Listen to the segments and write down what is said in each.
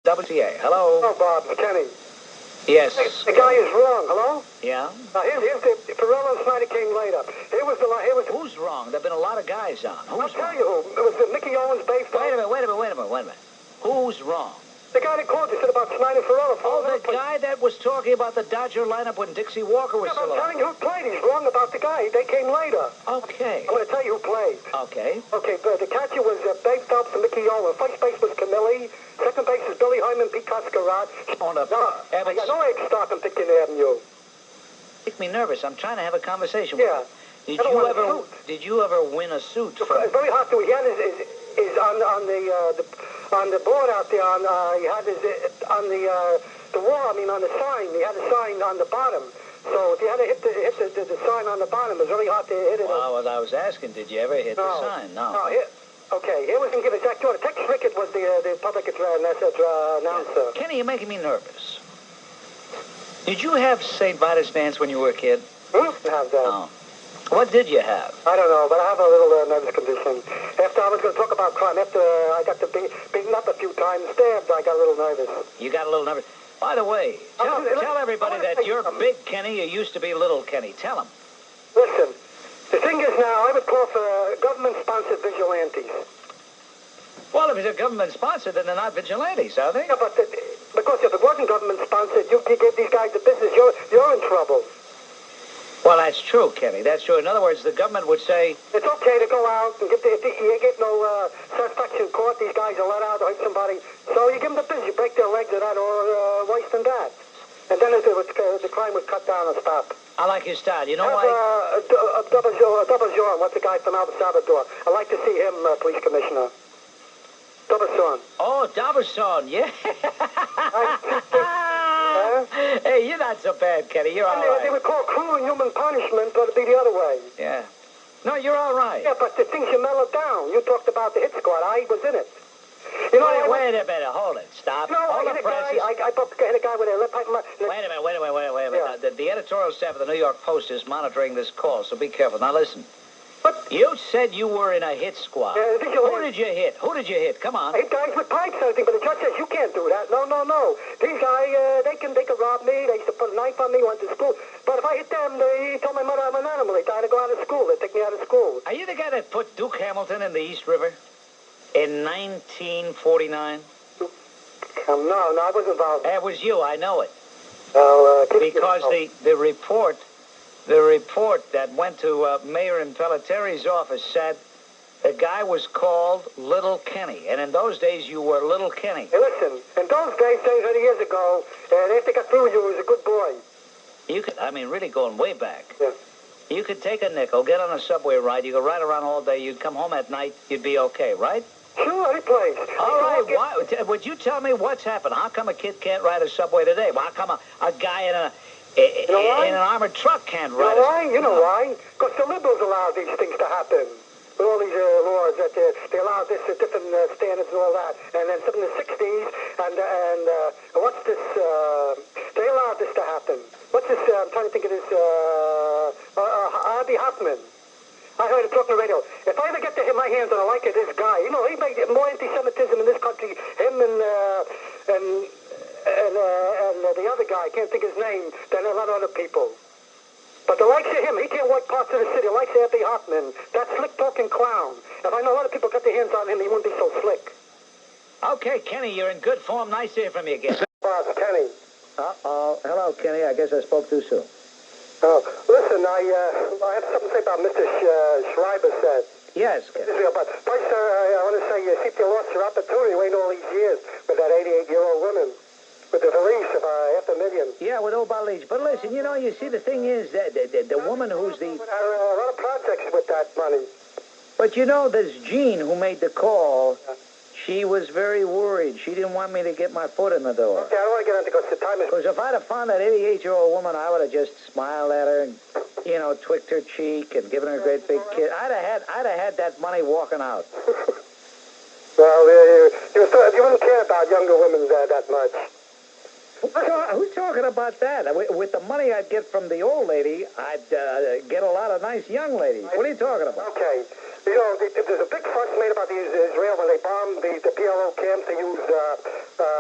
WTA. Hello. Oh, Bob, Kenny. Yes. Hey, the guy is wrong. Hello? Yeah? Here's the Ferrell and Snyder came later. Who's wrong? There have been a lot of guys on. I'll tell you who. It was Mickey Owens based on... Wait a minute. Who's wrong? The guy that called you said about Snyder Ferrell. Oh, the guy that was talking about the Dodger lineup when Dixie Walker was still I'm telling you who played. He's wrong about the guy. They came later. Okay. I'm going to tell you who played. Okay. Okay, but the catcher was Babe Phelps and Mickey Owens. First base was Camilli. Second base was Billy Hyman, Pete Coscarat. On a... I got no egg stock on Picking Avenue. Make me nervous. I'm trying to have a conversation with you. Did you ever win a suit? It's very hard to. He had his on the board out there. He had his on the wall. I mean, on the sign. He had a sign on the bottom. So if you had to hit the sign on the bottom, it was really hard to hit it. Well, I was asking, did you ever hit the sign? No. Okay, here we can give it Jack Jordan. Tex Rickett was the public announcer. Kenny, you're making me nervous. Did you have St. Vitus bands when you were a kid? Have that. Oh. What did you have? I don't know, but I have a little nervous condition. After I was going to talk about crime, after I got beaten up a few times, stabbed, I got a little nervous. You got a little nervous. By the way, tell everybody that you're Big Kenny, you used to be Little Kenny. Tell them. Listen, the thing is now, I would call for government-sponsored vigilantes. Well, if it's a government-sponsored, then they're not vigilantes, are they? Yeah, but because if it wasn't government-sponsored, you give these guys the business, you're in trouble. Well, that's true, Kenny. That's true. In other words, the government would say... It's okay to go out and you get no satisfaction in court. These guys are let out to hurt somebody. So you give them the business. You break their legs or that, or worse than that. And then the crime would cut down and stop. I like your style. You know why? D'Aubuisson, what's the guy from El Salvador? I'd like to see him, police commissioner. D'Aubuisson. Oh, D'Aubuisson, yeah. Hey, you're not so bad, Kenny. You're all right. They would call cruel and human punishment, but it'd be the other way. Yeah. No, you're all right. Yeah, but the things you mellowed down. You talked about the hit squad. I was in it. You know, wait a minute. Hold it. Stop. No, I hit a guy with a lip pipe. Wait a minute. Yeah. The editorial staff of the New York Post is monitoring this call, so be careful. Now, listen. What? You said you were in a hit squad. Who did you hit? Come on. I hit guys with pipes and everything, but the judge says you can't do that. No. These guys, they can rob me. They used to put a knife on me, went to school. But if I hit them, he told my mother I'm an animal. They tried to go out of school. They take me out of school. Are you the guy that put Duke Hamilton in the East River in 1949? No, I wasn't involved. That was you. I know it. Well, because the report that went to Mayor Impelliteri's office said the guy was called Little Kenny, and in those days you were Little Kenny. Hey, listen, in those days, 30 years ago, after they got through with you, he was a good boy. You could, really going way back. Yeah. You could take a nickel, get on a subway ride, you could ride around all day, you'd come home at night, you'd be okay, right? Sure, any place. All right, would you tell me what's happened? How come a kid can't ride a subway today? Well, how come a guy in an armored truck can't ride? You know why? Because the liberals allow these things to happen. With all these laws that they allow this different standards and all that. And then some in the 60s, and what's this? They allowed this to happen. What's this? I'm trying to think of this. Abbie Hoffman. I heard him talking on the radio. If I ever get my hands on a like of this guy, he made more anti-Semitism in this country. Him and the other guy, I can't think his name, than a lot of other people. But the likes of him, he can't work parts of the city. The likes of Abbie Hoffman, that slick-talking clown. If I know a lot of people got their hands on him, he wouldn't be so slick. Okay, Kenny, you're in good form. Nice to hear from you again. Bob, Kenny. Uh-oh. Hello, Kenny. I guess I spoke too soon. Oh, listen, I have something to say about Mr. Schreiber said. Yes, Kenny. But first, I want to say you see if you lost your opportunity waiting all these years with that 88-year-old woman. With the release of $500,000. Yeah, with Obalige. But listen, you see, the thing is that the woman who's the... A lot of projects with that money. But this Jean who made the call, she was very worried. She didn't want me to get my foot in the door. Okay, I don't want to get into because the time is... Because if I'd have found that 88-year-old woman, I would have just smiled at her and, twicked her cheek and given her a great big kiss. I'd have had that money walking out. Well, you wouldn't care about younger women that much. Who's talking about that? With the money I'd get from the old lady, I'd get a lot of nice young ladies. What are you talking about? Okay. You know, there's a big fuss made about Israel when they bombed the PLO camps. They use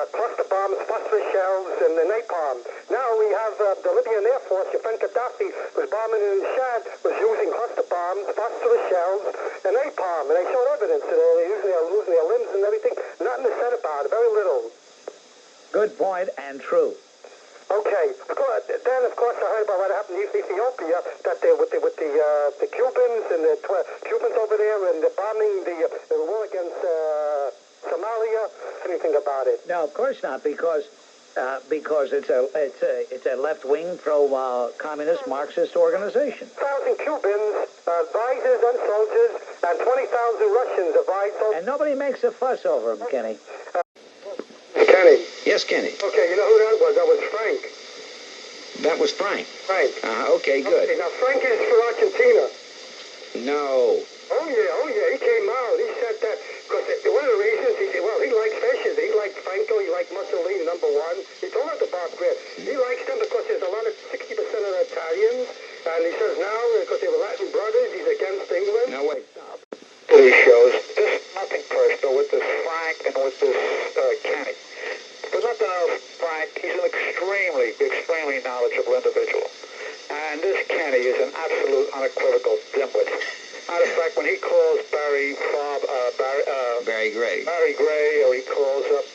cluster bombs, phosphorus shells, and the napalm. Now we have the Libyan Air Force. Your friend Gaddafi was bombing in Chad, was using cluster bombs, phosphorus shells, and napalm. And they showed evidence that they're losing their limbs and everything. Nothing is said about it. Very little. Good point and true. Okay. Then, of course, I heard about what happened in Ethiopia, that with the Cubans and the Cubans over there, and the bombing the war against Somalia. Anything about it? No, of course not, because it's a left-wing pro-communist Marxist organization. 1,000 Cubans, advisors and soldiers, and 20,000 Russians advised. And nobody makes a fuss over them, Kenny. Kenny. Yes, Kenny. Okay, you know who that was? That was Frank. That was Frank. Frank. Okay, good. Okay, now Frank is for Argentina. No. Oh yeah, he came out. He said that, because one of the reasons, he likes fascism. He liked Franco, he liked Mussolini, number one. He told us to Bob Grant. He likes them because there's a lot of 60% of Italians, and he says now, because they were Latin brothers, he's against England. No, wait, stop. These shows, this is nothing personal with this Frank and with this Kenny. There's nothing else, Frank. He's an extremely knowledgeable individual. And this Kenny is an absolute unequivocal dimwit. Matter of fact, when he calls Barry Gray, or he calls up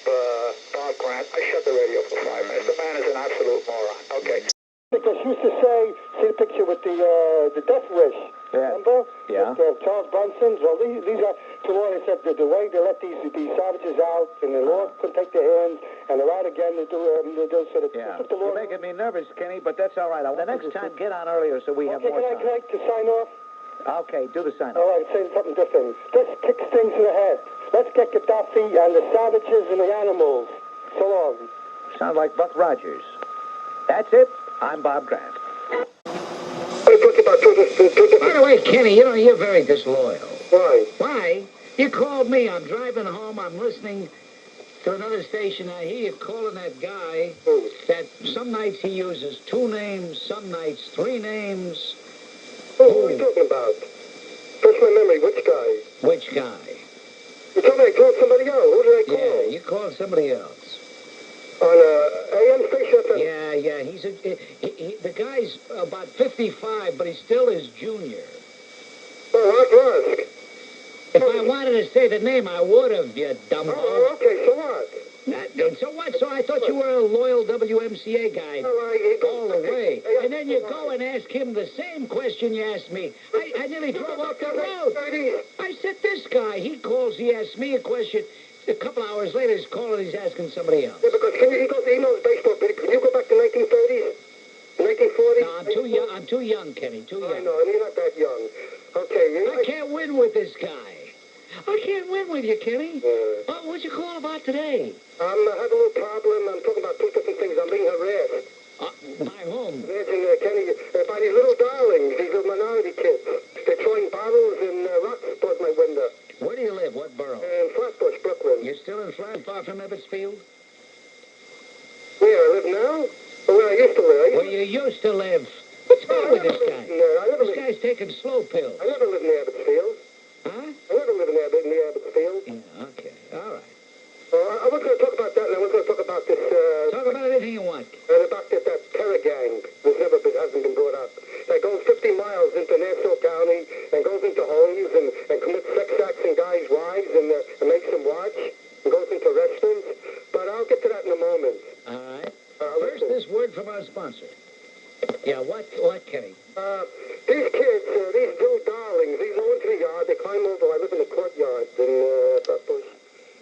Bob Grant, I shut the radio for 5 minutes. The man is an absolute moron. Okay. Because she used to say, see the picture with the death wish. Yeah. Remember? Yeah. With, Charles Brunson's. Well, these are, to law, they said the way they let these savages out, and the law couldn't take their hands, and they're out again to do sort of. Yeah. The law. You're making me nervous, Kenny, but that's all right. The next time, get on earlier so we have more Can I time. to sign off? Okay, do the sign All off. right, say something different. Let's kick things in the head. Let's get Gaddafi and the savages and the animals. So long. Sound like Buck Rogers. That's it. I'm Bob Grant. By the way, Kenny, you're very disloyal. Why? Why? You called me. I'm driving home. I'm listening to another station. I hear you calling that guy that some nights he uses 2 names, some nights 3 names. Who are you talking about? Refresh my memory. Which guy? Which guy? You told me I called somebody else. Who did I call? Yeah, you called somebody else. On AM station? Yeah. The guy's about 55, but he still is junior. Oh, Art Rusk. If I wanted to say the name, I would have, you dumbo. Oh, okay, so what? So what? So I thought you were a loyal WMCA guy all the way. And then you go and ask him the same question you asked me. I nearly drove off the road. I said, this guy, he asked me a question. A couple hours later, he's calling, he's asking somebody else. Yeah, because he knows baseball, but can you go back to 1930s? 1940s? No, I'm too young, Kenny, too young. I know, you're not that young. Okay. I can't win with this guy. I can't win with you, Kenny. What'd you call about today? I'm having a little problem. I'm talking about 2 different things. I'm being harassed. By whom? Imagine, Kenny, by these little darlings, these little minority kids. They're throwing bottles and rocks towards my window. Where do you live? What borough? In Flatbush, Brooklyn. You're still in Flat, far from Ebbetsfield? Where I live now? Or where I used to live? Where you used to live. What's wrong with this guy? This guy's taking slow pills. I never lived in Abbotsfield. Huh? I never lived in Abbotsfield. Yeah, okay. All right. I was going to talk about that, and I was going to talk about this... Talk about anything you want. About that terror gang that hasn't been brought up. That goes 50 miles into Nassau County and goes into homes and commits sex acts on guys' wives and makes them watch and goes into restaurants. But I'll get to that in a moment. All right. First, this word from our sponsor. Yeah, what, Kenny? These kids, these little darlings, these go into the yard, they climb over. I live in the courtyard in Flatbush.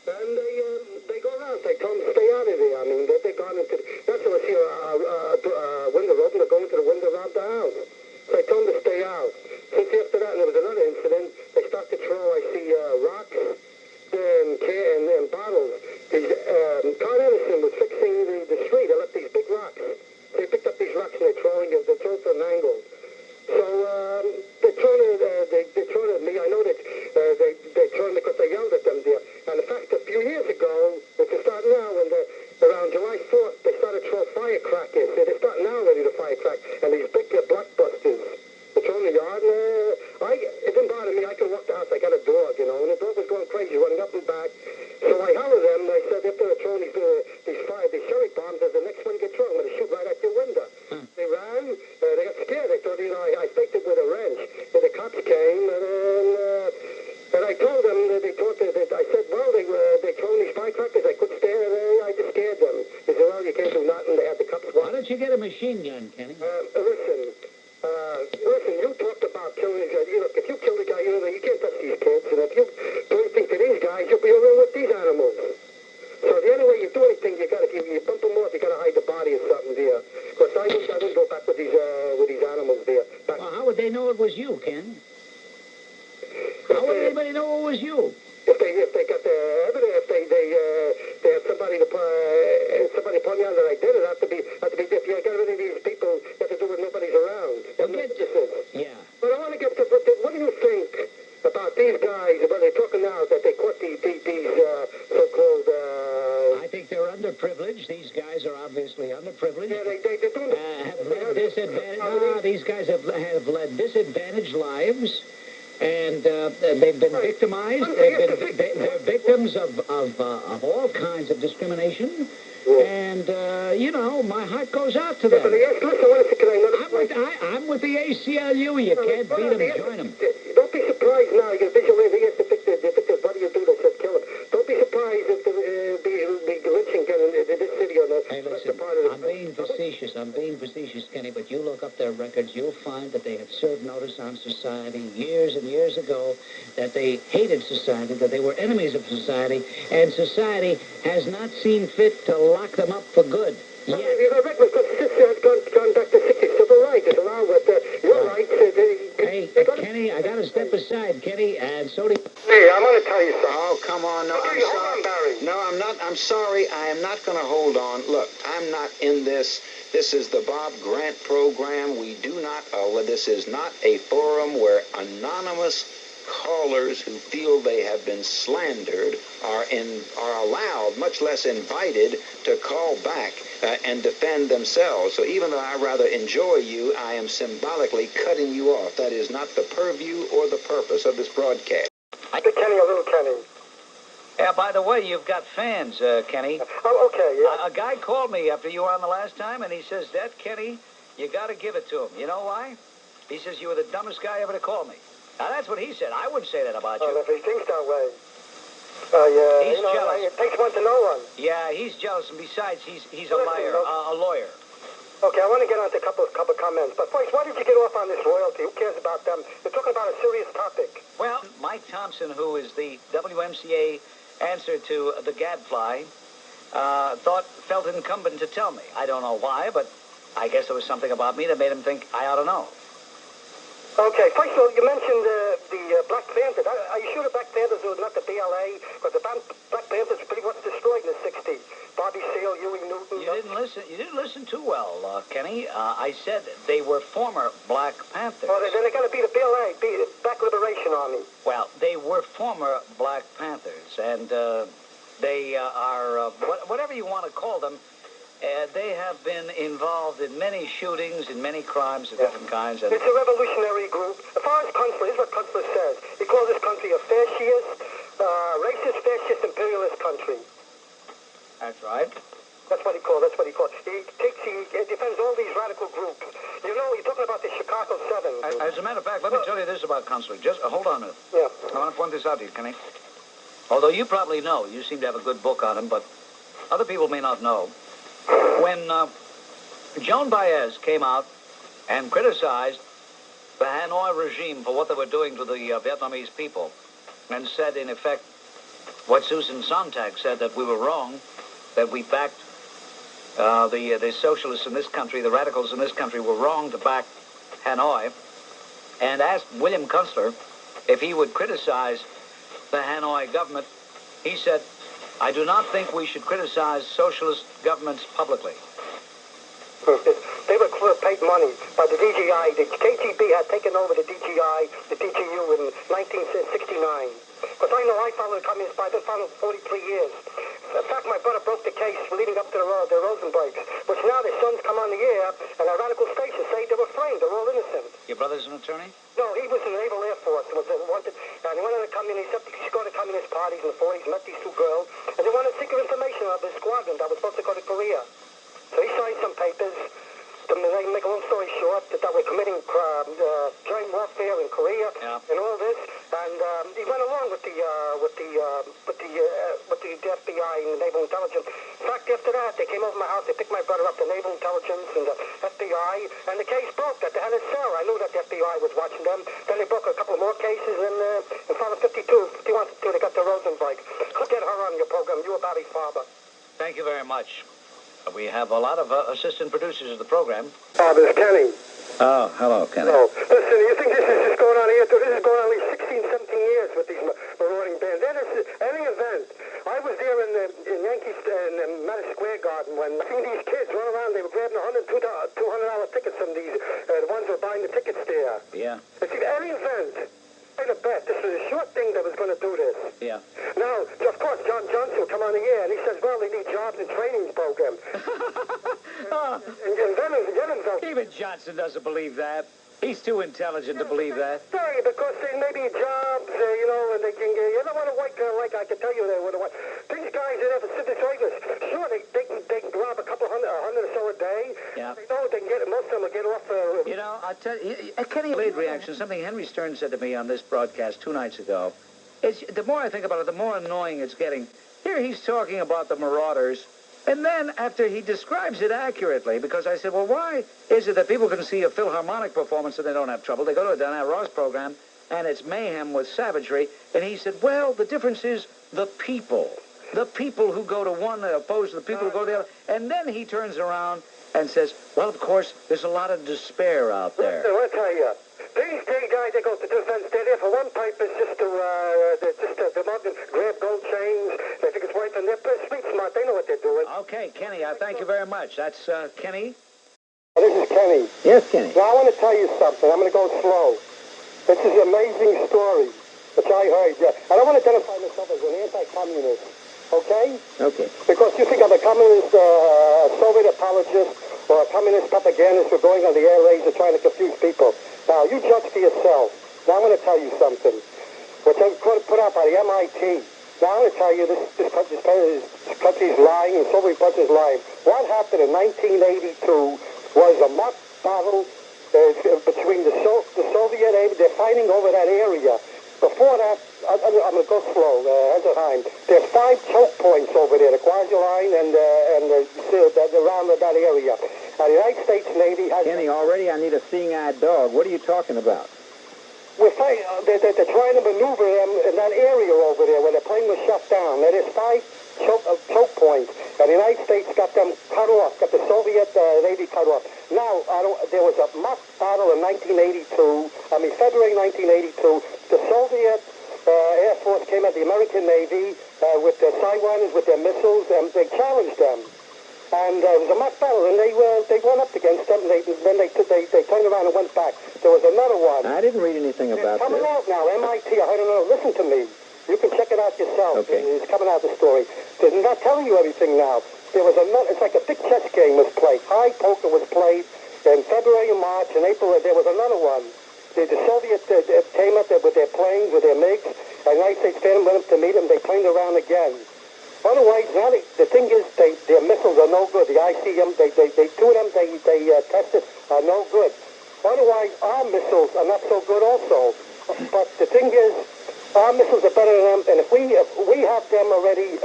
And they go around. They tell them to stay out of there. I mean, they've gone into... That's when I see a window open. They're going to the window around the house. So I tell them to stay out. Since after that, and there was another incident, they start to throw, I see, rocks and bottles. Con Edison was fixing the street. They left these big rocks. They picked up these rocks and they're throwing from an angle. So back. So I hollered them, and I said, if they're throwing these cherry bombs, the next one gets thrown, I'm going to shoot right at your window. They ran, they got scared. They thought, I faked it with a wrench. And the cops came, and I told them that I said, well, they throwing these firecrackers. I couldn't stand it. I just scared them. They said, well, you can't do nothing. They had the cops watch. Why don't you get a machine gun, Kenny? Listen, you talked about killing these guys. Look, if you kill the guy, you can't touch these kids. And if you do anything to these guys, you'll be over with these animals. So the only way you do anything, you bump them off, you got to hide the body or something there. Because I wouldn't go back with these animals there. Well, how would they know it was you, Ken? How would anybody know it was you? If they got the evidence, if they have somebody point out that I did it, have to be if you got rid of these people, you have to do it nobody's around. Yeah. But I want to get to what do you think about these guys? When they're talking now that they caught these so-called. I think they're underprivileged. These guys are obviously underprivileged. Yeah, they're doing. Have led disadvantaged. These guys have led disadvantaged lives. And they've been victimized. They're victims of all kinds of discrimination. And, my heart goes out to them. I'm with the ACLU. You can't beat them, join them. Don't be surprised now. You're visually the victims. What do you do? They said kill them. Don't be surprised if there be lynching in this city or not. Hey, listen, I'm being facetious, Kenny, but you look up their records, you'll find that they have served notice on society years and years ago, that they hated society, that they were enemies of society, and society has not seen fit to lock them up for good. Yeah. Has gone back to 60 civil rights. It's allowed with your rights. Hey, Kenny, I got to step aside, Kenny, and so do you. Hey, I'm going to tell you something. Oh, come on. No, I'm sorry. Hold on, Barry. No, I'm not. I'm sorry. I am not going to hold on. Look, I'm not in this. This is the Bob Grant program. We do not, this is not a forum where anonymous callers who feel they have been slandered are allowed, much less invited, to call back and defend themselves. So even though I rather enjoy you, I am symbolically cutting you off. That is not the purview or the purpose of this broadcast. Big Kenny or Little Kenny? Yeah, by the way, you've got fans, Kenny. Oh, okay, yeah. A guy called me after you were on the last time, and he says, that, Kenny, you got to give it to him. You know why? He says, you were the dumbest guy ever to call me. Now, that's what he said. I wouldn't say that about you. Oh, if he thinks that way. He's jealous. It takes one to know one. Yeah, he's jealous, and besides, he's a liar, a lawyer. Okay, I want to get on to a couple of comments. But first, why did you get off on this royalty? Who cares about them? You're talking about a serious topic. Well, Mike Thompson, who is the WMCA answer to the gadfly, felt it incumbent to tell me. I don't know why, but I guess there was something about me that made him think I ought to know. Okay, first of all, you mentioned the Black Panthers. Are you sure the Black Panthers were not the BLA? Because the Black Panthers were pretty much destroyed in the 60s. Bobby Seale, Huey Newton. You didn't listen too well, Kenny. I said they were former Black Panthers. Oh, then they're going to be the BLA, Black Liberation Army. Well, they were former Black Panthers, and they are, whatever you want to call them, they have been involved in many shootings, in many crimes of different kinds. And it's a revolutionary group. As far as Kunstler, this is what Kunstler says. He calls this country a fascist, racist, fascist, imperialist country. That's right. That's what he calls. He defends all these radical groups. You know, you're talking about the Chicago 7. As a matter of fact, let me tell you this about Kunstler. Just hold on a minute. Yeah. I want to point this out to you, Kenny. Although you probably know, you seem to have a good book on him, but other people may not know. When Joan Baez came out and criticized the Hanoi regime for what they were doing to the Vietnamese people, and said, in effect, what Susan Sontag said, that we were wrong, that we backed the socialists in this country, the radicals in this country were wrong to back Hanoi, and asked William Kunstler if he would criticize the Hanoi government, he said, I do not think we should criticize socialist governments publicly. They were paid money by the DGI. The KGB had taken over the DGI, the DGU in 1969. Because I know I followed the Communist Party. I've been following 43 years. In fact, my brother broke the case leading up to the Rosenbergs, which now their sons come on the air, and our radical station say they were framed. They're all innocent. Your brother's an attorney? No, he was in the Naval Air Force. Wanted, and he went to the communist, he go to communist parties in the 40s, met these two girls, and they wanted secret information about this squadron that was supposed to go to Korea. So he signed some papers. To make a long story short, that we're committing joint warfare in Korea and all this, and he went along with the FBI and the Naval Intelligence. In fact, after that, they came over my house. They picked my brother up, the Naval Intelligence and the FBI, and the case broke that they had a cell. I knew that the FBI was watching them. Then they broke a couple more cases, and in front of 51, they got the Rosenbergs. Could get her on your program. You were Barry Farber. Thank you very much. We have a lot of assistant producers of the program. This is Kenny. Oh, hello, Kenny. Oh, listen, you think this is just going on here? This is going on at least 16, 17 years with these marauding bands. Any event. I was there in Yankees, in Madison Square Garden when I seen these kids run around. They were grabbing $200 tickets from these, the ones who were buying the tickets there. Yeah. It's any event. I bet this was a short thing that was going to do this. Yeah. Now, of course, John Johnson will come on the air, and he says, well, they need jobs and training program. and then Even Johnson doesn't believe that. He's too intelligent to believe that. Sorry, because they may be jobs, and they can get, you don't want to work like I can tell you they would have. These guys are there for civil service. Sure, they can grab a couple hundred or so a day. Yeah. They know they can get, most of them will get off. You know, I'll tell you, Kenny delayed reaction, something Henry Stern said to me on this broadcast 2 nights ago. The more I think about it, the more annoying it's getting. Here he's talking about the marauders. And then, after he describes it accurately, because I said, well, why is it that people can see a Philharmonic performance and they don't have trouble? They go to a Diana Ross program, and it's mayhem with savagery. And he said, well, the difference is the people. The people who go to one opposed to the people who go to the other. And then he turns around and says, well, of course, there's a lot of despair out there. Listen, I'll tell you. These guys, they go to defense. They're there for one purpose, just to grab gold chains. They think it's right, and they're street smart. They know what they're doing. Okay, Kenny, I thank you very much. That's Kenny. This is Kenny. Yes, Kenny. Now, I want to tell you something. I'm going to go slow. This is an amazing story, which I heard. I don't want to identify myself as an anti-communist, okay? Okay. Because you think I'm a communist, Soviet apologist, or a communist propagandist for going on the air raids and trying to confuse people. Now, you judge for yourself. Now, I'm going to tell you something. Which I put out by the MIT. Now, I'm going to tell you this country's lying and Soviet bunch is lying. What happened in 1982 was a mock battle between the Soviet aid. They're fighting over that area. Before that, I'm going to go slow, time. There's 5 choke points over there, the Quadra line and around that area. The United States Navy has... Kenny, already I need a seeing-eyed dog. What are you talking about? We're fighting, they're trying to maneuver them in that area over there where the plane was shut down. There is 5 choke points, and the United States got them cut off, got the Soviet Navy cut off. Now, there was a mock battle in February 1982. The Soviet Air Force came at the American Navy with their Sidewinders, with their missiles, and they challenged them. And it was a mock battle, and they went up against them, and then they turned around and went back. There was another one. I didn't read anything about this. It's coming out now, MIT, I don't know, listen to me. You can check it out yourself. Okay. It's coming out, the story. They're not telling you everything now. There was another, it's like a big chess game was played. High poker was played in February and March and April. There was another one. The Soviets came up there with their planes, with their MiGs, and the United States went up to meet them. They turned around again. Otherwise, now the thing is, their missiles are no good. The ICM, two of them they tested are no good. Otherwise, our missiles are not so good also. But the thing is, our missiles are better than them, and if we have them already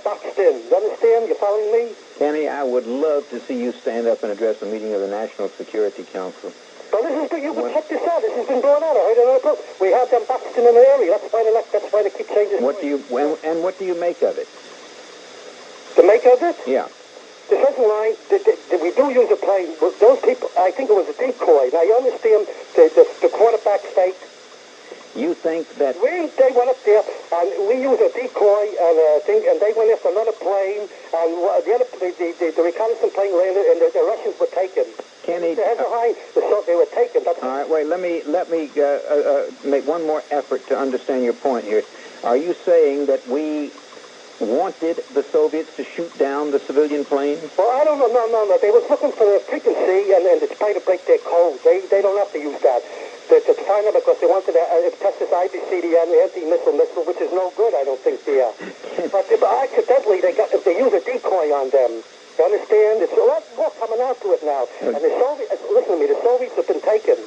boxed in, you understand? You following me? Kenny, I would love to see you stand up and address a meeting of the National Security Council. Well, you can check this out. This has been brought out. I heard another book. We have them boxed in an area. That's why they keep changing. What do you make of it? The make of it? Yeah. The second line, we do use a plane. Those people, I think it was a decoy. Now, you understand the quarterback fake? You think that... They went up there, and we used a decoy and they went after another plane, and the reconnaissance plane landed, and the Russians were taken. Kenny... they were taken. That's all right, wait, let me make one more effort to understand your point here. Are you saying that we want wanted the Soviets to shoot down the civilian planes? Well, I don't know. No. They was looking for the frequency and to try to break their code. They don't have to use that. To find out because they wanted to test this IBCD and the anti-missile missile, which is no good, I don't think, but accidentally they use a decoy on them. You understand? It's a lot more coming out to it now. And the Soviets, listen to me, the Soviets have been taken.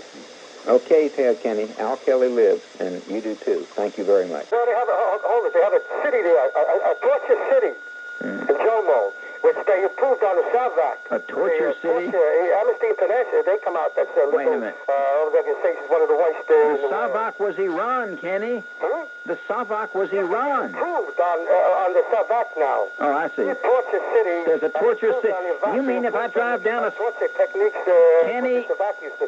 Okay, Kenny. Al Kelly lives, and you do too. Thank you very much. Well, they have a city there, a torture city in Jomo, which they approved on the Savak. A torture city? Amnesty International, they come out. That's a little, wait a minute. Organization, one of the worst there. The Savak was Iran, Kenny. Huh? The Savak was Iran. Approved on the Savak now. Oh, I see. Torture city. There's a torture city. You mean if I drive down a... Torture techniques,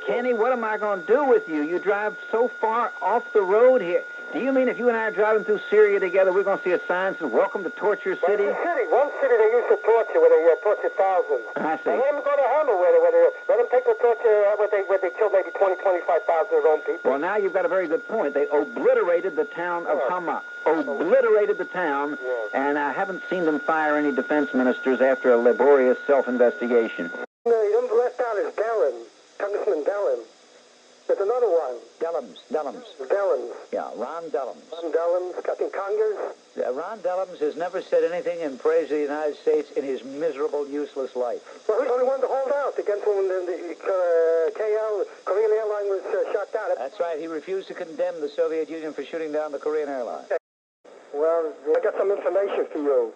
Kenny, what am I going to do with you? You drive so far off the road here. Do you mean if you and I are driving through Syria together, we're going to see a sign that says, "Welcome to Torture City"? One city they used to torture, where they tortured thousands. I see. And let them go to Hammer, where let them take the torture, where they killed maybe 25,000 of their own people. Well, now you've got a very good point. They obliterated the town of Hama. Obliterated the town, and I haven't seen them fire any defense ministers after a laborious self-investigation. No, you left out is Dellin, Congressman Dellin. There's another one. Dellums. Dellins. Yeah, Ron Dellums. Ron Dellins, got in Congress. Ron Dellums has never said anything in praise of the United States in his miserable, useless life. Well, he's the only one to hold out against when the KL, Korean airline, was shot down. That's right. He refused to condemn the Soviet Union for shooting down the Korean airline. Well, I got some information for you.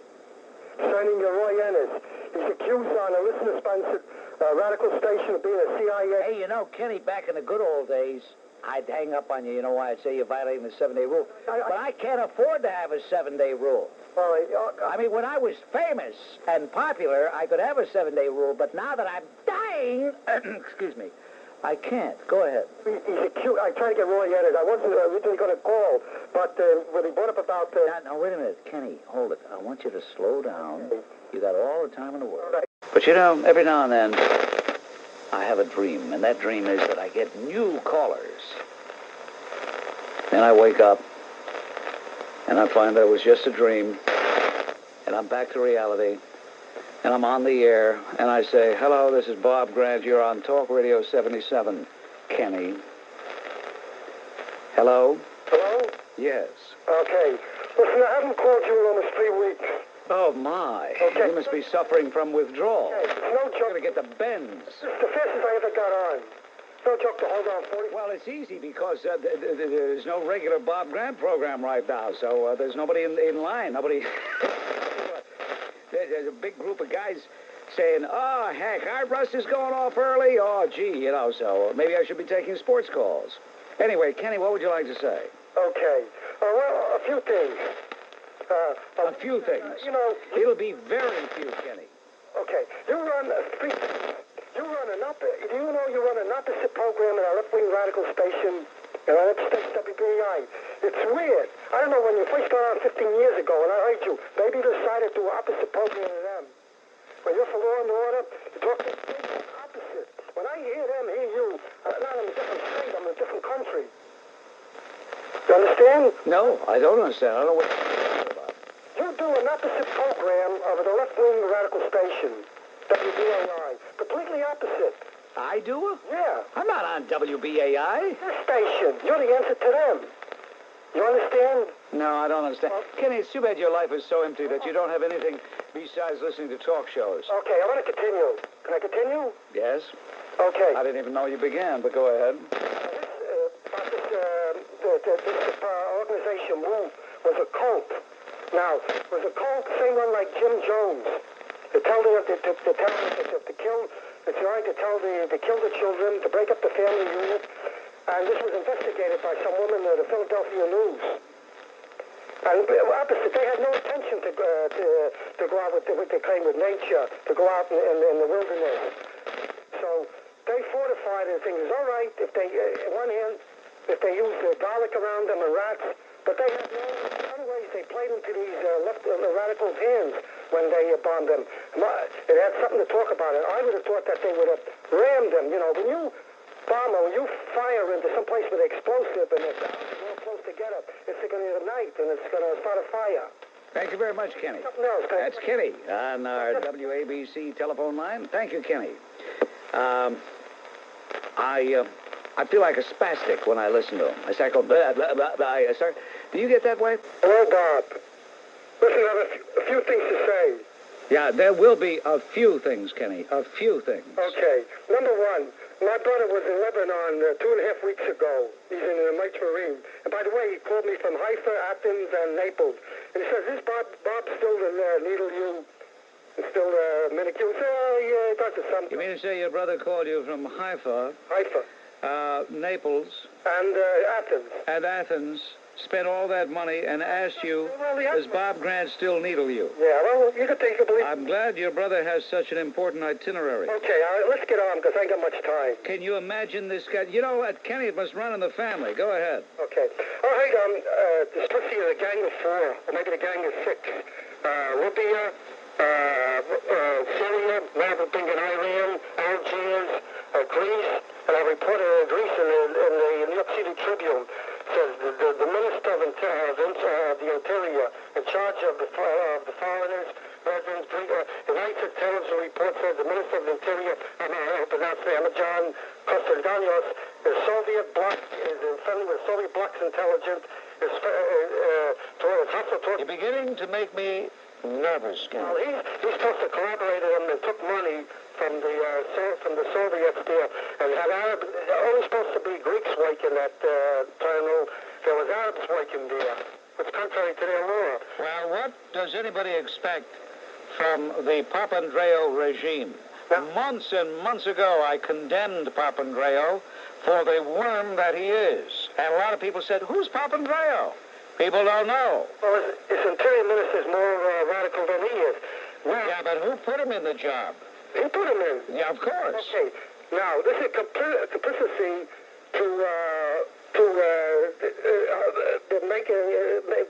Concerning Roy Innis. He's accused on a listener-sponsored radical station of being a CIA... Hey, you know, Kenny, back in the good old days, I'd hang up on you. You know why? I'd say you're violating the 7-day rule. But I can't afford to have a 7-day rule. I mean, when I was famous and popular, I could have a 7-day rule. But now that I'm dying... excuse me. I can't. Go ahead. He's accused. I tried to get Roy Innis. I wasn't originally going to call, but when he brought up about... Now, wait a minute. Kenny, hold it. I want you to slow down. You got all the time in the world. Right. But, you know, every now and then, I have a dream, and that dream is that I get new callers. Then I wake up, and I find that it was just a dream, and I'm back to reality, and I'm on the air, and I say, "Hello, this is Bob Grant. You're on Talk Radio 77, Kenny." Hello? Hello? Yes. Okay. Listen, I haven't called you in almost 3 weeks. Oh, my. Okay. You must be suffering from withdrawal. Okay, it's no joke. You're going to get the bends. It's the fastest I ever got on. No joke to hold on 40. Well, it's easy because there's no regular Bob Grant program right now, so there's nobody in line. Nobody... There's a big group of guys saying, "Oh, heck, our rust is going off early. Oh, gee, you know, so maybe I should be taking sports calls." Anyway, Kenny, what would you like to say? Okay. Well, a few things. A few things. You know... It'll be very few, Kenny. Okay. You run an opposite program in our left-wing radical station, in our station WBI. It's weird. I don't know, when you first started out 15 years ago, and I heard you, maybe you decided to do an opposite program to them. When you're for law and order, you talk to the opposite. When I hear them, hear you, not in a different state, I'm in a different country. You understand? No, I don't understand. I don't know what you're talking about. You do an opposite program of the left-wing radical station, WBAI. Completely opposite. I do? Yeah. I'm not on WBAI. Your station. You're the answer to them. You understand? No, I don't understand. Kenny, it's too bad your life is so empty that you don't have anything besides listening to talk shows. Okay, I want to continue. Can I continue? Yes. Okay. I didn't even know you began, but go ahead. This organization move was a cult. Now, it was a cult, same one like Jim Jones. To tell them to kill, it's all right to tell to kill the children, to break up the family unit. And this was investigated by some woman in the Philadelphia News. And opposite, they had no intention to go out with what they claim with nature, to go out in the wilderness. So they fortified and things. It's all right if they, on one hand, if they use garlic around them and rats, but they had no other ways. They played into these radicals' hands when they bombed them. It had something to talk about it. I would have thought that they would have rammed them. You know, when you bomb or you fire into some place with explosive and it's all close together, it's going to ignite and it's going to start a fire. Thank you very much, Kenny. Something else. That's Kenny on our WABC telephone line. Thank you, Kenny. I feel like a spastic when I listen to him. I start going, blah, blah, blah, blah. I start, do you get that way? Hello, Bob. Listen, I have a few things to say. Yeah, there will be a few things, Kenny. A few things. Okay. Number one, my brother was in Lebanon 2.5 weeks ago. He's in the Marine. And by the way, he called me from Haifa, Athens, and Naples. And he says, is Bob still needle you? And still manicure? So, yeah, he does something. You mean to say your brother called you from Haifa, Naples, and Athens. And Athens, spent all that money and asked you, does Bob Grant still needle you? Yeah, well, you can take a belief. I'm glad your brother has such an important itinerary. Okay, let's get on, because I ain't got much time. Can you imagine this guy? You know, Kenny, it must run in the family. Go ahead. Okay. All right, the Stussy of the Gang of Four, or maybe the Gang of Six. Libya, Syria, Maverick in Iran, Algiers, Greece, and I reported in Greece in the New York City Tribune. Says the Minister of the Interior in charge of the foreigners, residents, United Terrorism report says the Minister of the Interior, I pronounce the Demjanjuk, the Soviet bloc is friendly with Soviet bloc's intelligence. You're beginning to make me nervous, Kenny. Well, he's supposed to collaborate with them and took money from the Soviets there, and had Arabs. Only supposed to be Greeks working that terminal. There was Arabs working there. It's contrary to their law. Well, what does anybody expect from the Papandreou regime? Yeah. Months and months ago, I condemned Papandreou for the worm that he is. And a lot of people said, who's Papandreou? People don't know. Well, his interior minister is more radical than he is. Now, yeah, but who put him in the job? He put him in. Yeah, of course. Okay. Now, this is complicity to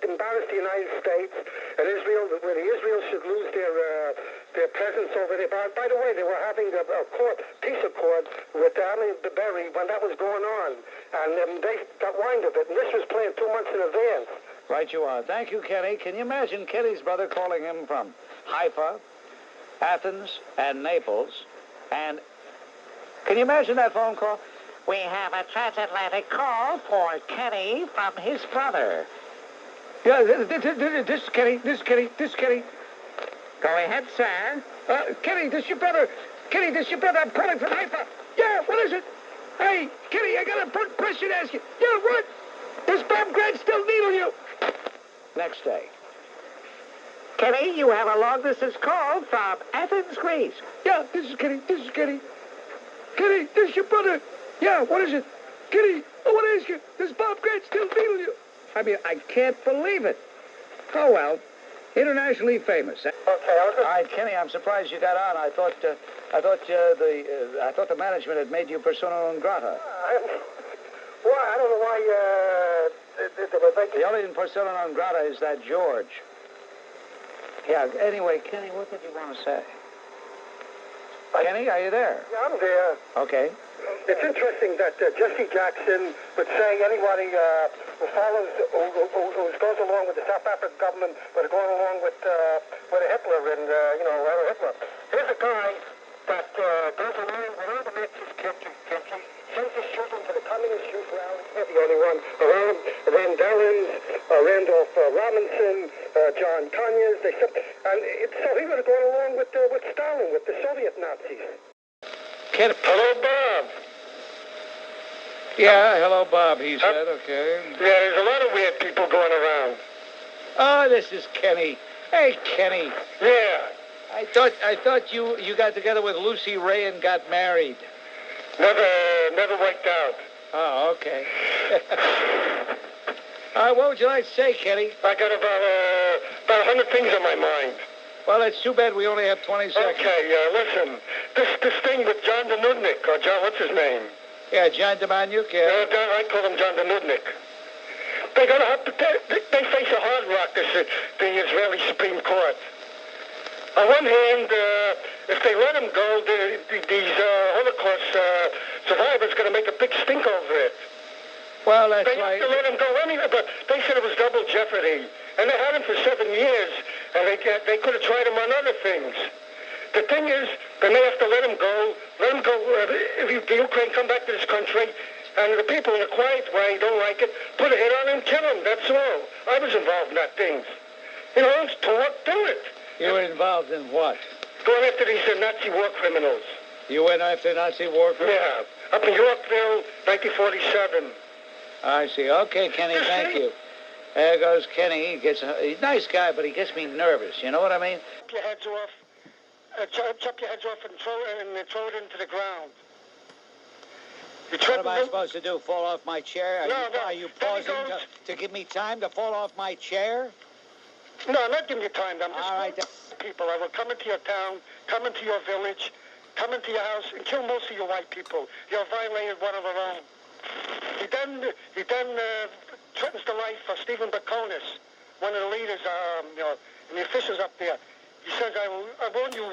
embarrass the United States and Israel, where Israel should lose their presence over there. By the way, they were having a peace accord with Barry when that was going on, and they got wind of it, and this was planned 2 months in advance. Right you are. Thank you, Kenny. Can you imagine Kenny's brother calling him from Haifa, Athens, and Naples, and can you imagine that phone call? We have a transatlantic call for Kenny from his brother. Yeah, this is Kenny, this is Kenny, this is Kenny. Go ahead, sir. Kenny, this is your brother. Kenny, this is your brother. I'm calling from Haifa. Yeah, what is it? Hey, Kenny, I got a question to ask you. Yeah, what? Does Bob Grant still needle you? Next day. Kenny, you have a long-distance call from Athens, Greece. Yeah, this is Kenny, this is Kenny. Kenny, this is your brother. Yeah, what is it? Kenny, I want to ask you, does Bob Grant still needle you? I mean, I can't believe it. Oh, well, internationally famous. Okay, all right, Kenny, I'm surprised you got on. I thought the management had made you persona non grata. Well, I don't know why they were thinking. The only persona non grata is that George. Yeah, anyway, Kenny, what did you want to say? Kenny, are you there? Yeah, I'm there. Okay. It's interesting that Jesse Jackson would say anybody who follows, who goes along with the South African government, but going along with Hitler and, Hitler. Here's a guy that goes along with all the Nazis country, sends his children to the Communist Youth Rally, not the only one, around Van Dellens, Randolph Robinson, John Conyers, so he would have gone along with Stalin, with the Soviet Nazis. Hello, Bob. Yeah, hello, Bob, he said, okay. Yeah, there's a lot of weird people going around. Oh, this is Kenny. Hey, Kenny. Yeah. I thought you got together with Lucy Ray and got married. Never worked out. Oh, okay. All right, what would you like to say, Kenny? I got about 100 things on my mind. Well, it's too bad we only have 20 seconds. Okay, listen. This thing with John Denudnik, or John, what's his name? Yeah, John Demjanjuk, yeah. I call him John Denudnik. They're going to have to, they face a hard rock, the Israeli Supreme Court. On one hand, if they let him go, these Holocaust survivors going to make a big stink over it. Well, that's they right. They have to let him go anyway, but they said it was double jeopardy. And they had him for 7 years, and they could have tried him on other things. The thing is, they may have to let him go. If the Ukraine come back to this country, and the people in a quiet way don't like it, put a hit on him, kill him, that's all. I was involved in that thing. You know, do it. You were involved in what? Going after these Nazi war criminals. You went after Nazi war criminals? Yeah, up in Yorkville, 1947. I see. Okay, Kenny, thank you. There goes Kenny. He's a nice guy, but he gets me nervous. You know what I mean? Chop your heads off. Chop your heads off and throw it into the ground. What am I supposed to do? Fall off my chair? Are you pausing to give me time to fall off my chair? No, I'm not giving you time. I'm just all right. People. I will come into your town, come into your village, come into your house, and kill most of your white people. You have violated one of our own. He then threatens the life of Stephen Baconis, one of the leaders, and the officials up there. He says, I warn you,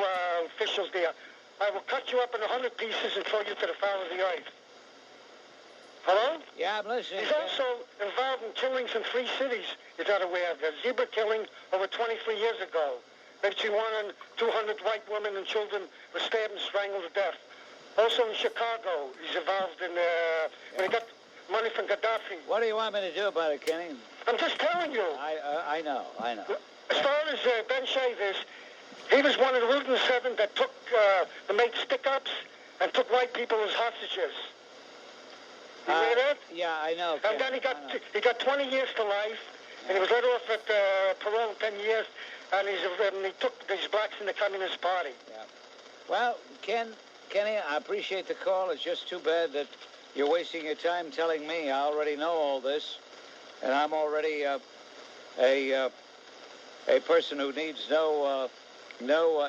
officials there, I will cut you up in 100 pieces and throw you to the foul of the earth. Hello? Yeah, I'm listening. He's also involved in killings in 3 cities, you're not aware of. The zebra killing over 23 years ago. Between 100 and 200 white women and children were stabbed and strangled to death. Also in Chicago, he's involved in, when he got money from Gaddafi. What do you want me to do about it, Kenny? I'm just telling you. I know. As far as Ben Chavis, he was one of the Root and 7 that took, made stick-ups and took white people as hostages. You hear that? Yeah, I know. And then he got 20 years to life, and he was let off at parole 10 years, and he took these blacks in the Communist Party. Yeah. Well, Kenny, I appreciate the call. It's just too bad that you're wasting your time telling me. I already know all this, and I'm already a person who needs no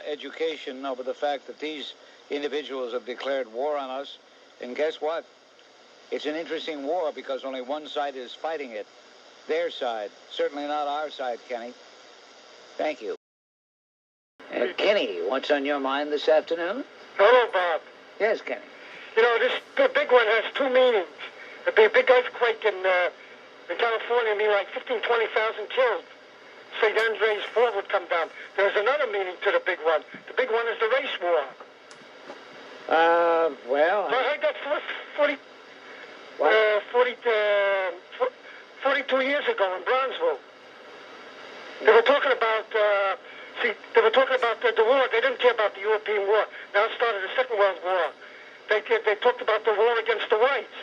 education over the fact that these individuals have declared war on us. And guess what? It's an interesting war because only one side is fighting it. Their side. Certainly not our side, Kenny. Thank you. Kenny, what's on your mind this afternoon? Hello, Bob. Yes, Kenny. You know, the big one has 2 meanings. There'd be a big earthquake in California, mean like 15,000, 20,000 killed. St. Andre's Fort would come down. There's another meaning to the big one. The big one is the race war. Well... I heard that 42 years ago in Bronzeville. They were talking about, the war. They didn't care about the European war. Now it started the Second World War. They talked about the war against the whites.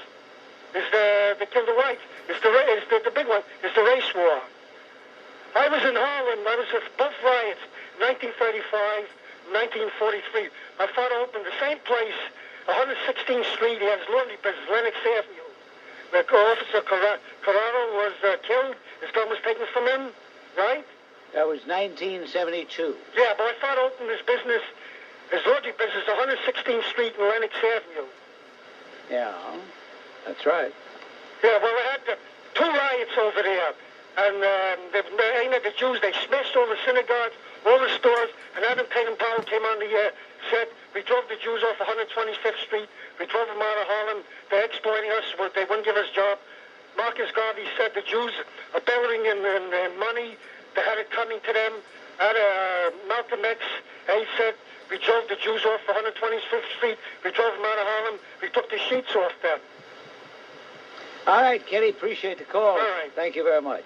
They killed the whites. The big one is the race war. I was in Harlem. I was at both riots, 1935, 1943. My father opened the same place, 116th Street. He had his laundry business, Lenox Avenue. The officer Carraro was killed. His gun was taken from him, right? That was 1972. Yeah, but my father opened his business, his laundry business, 116th Street and Lenox Avenue. Yeah, that's right. Yeah, well, we had 2 riots over there. And the Jews, they smashed all the synagogues, all the stores, and Adam Clayton Powell came on the air, said, we drove the Jews off 125th Street, we drove them out of Harlem, they're exploiting us, they wouldn't give us jobs. Marcus Garvey said the Jews are burying in money, they had it coming to them. Malcolm X, he said, we drove the Jews off 125th Street, we drove them out of Harlem, we took the sheets off them. All right, Kenny, appreciate the call. All right. Thank you very much.